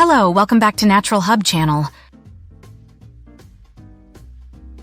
Hello, welcome back to Natural Hub channel.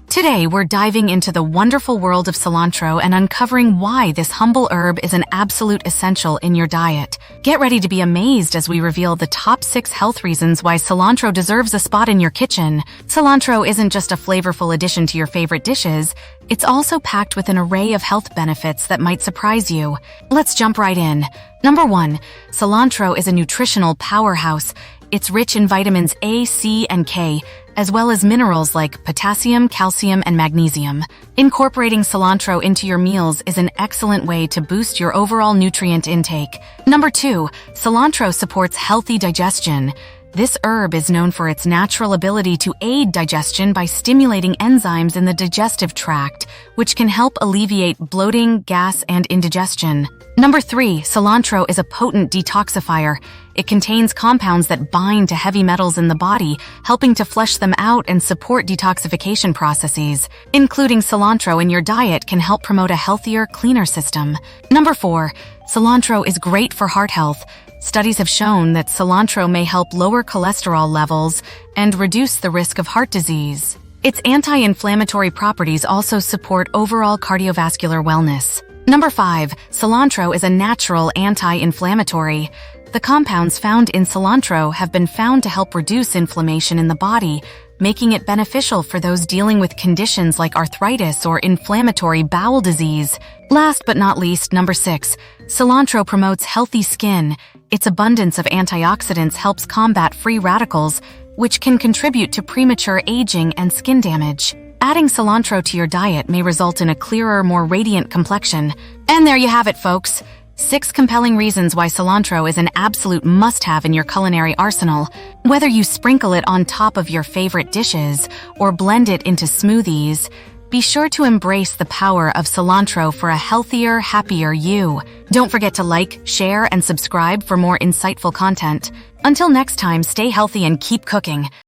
Today, we're diving into the wonderful world of cilantro and uncovering why this humble herb is an absolute essential in your diet. Get ready to be amazed as we reveal the top 6 health reasons why cilantro deserves a spot in your kitchen. Cilantro isn't just a flavorful addition to your favorite dishes, it's also packed with an array of health benefits that might surprise you. Let's jump right in. Number 1, cilantro is a nutritional powerhouse. It's rich in vitamins A, C, and K, as well as minerals like potassium, calcium, and magnesium. Incorporating cilantro into your meals is an excellent way to boost your overall nutrient intake. Number 2, cilantro supports healthy digestion. This herb is known for its natural ability to aid digestion by stimulating enzymes in the digestive tract, which can help alleviate bloating, gas, and indigestion. Number 3, cilantro is a potent detoxifier. It contains compounds that bind to heavy metals in the body, helping to flush them out and support detoxification processes. Including cilantro in your diet can help promote a healthier, cleaner system. Number 4, cilantro is great for heart health. Studies have shown that cilantro may help lower cholesterol levels and reduce the risk of heart disease. Its anti-inflammatory properties also support overall cardiovascular wellness. Number 5, cilantro is a natural anti-inflammatory. The compounds found in cilantro have been found to help reduce inflammation in the body, making it beneficial for those dealing with conditions like arthritis or inflammatory bowel disease. Last but not least, number 6, cilantro promotes healthy skin. Its abundance of antioxidants helps combat free radicals, which can contribute to premature aging and skin damage. Adding cilantro to your diet may result in a clearer, more radiant complexion. And there you have it, folks. 6 compelling reasons why cilantro is an absolute must-have in your culinary arsenal. Whether you sprinkle it on top of your favorite dishes or blend it into smoothies, be sure to embrace the power of cilantro for a healthier, happier you. Don't forget to like, share, and subscribe for more insightful content. Until next time, stay healthy and keep cooking.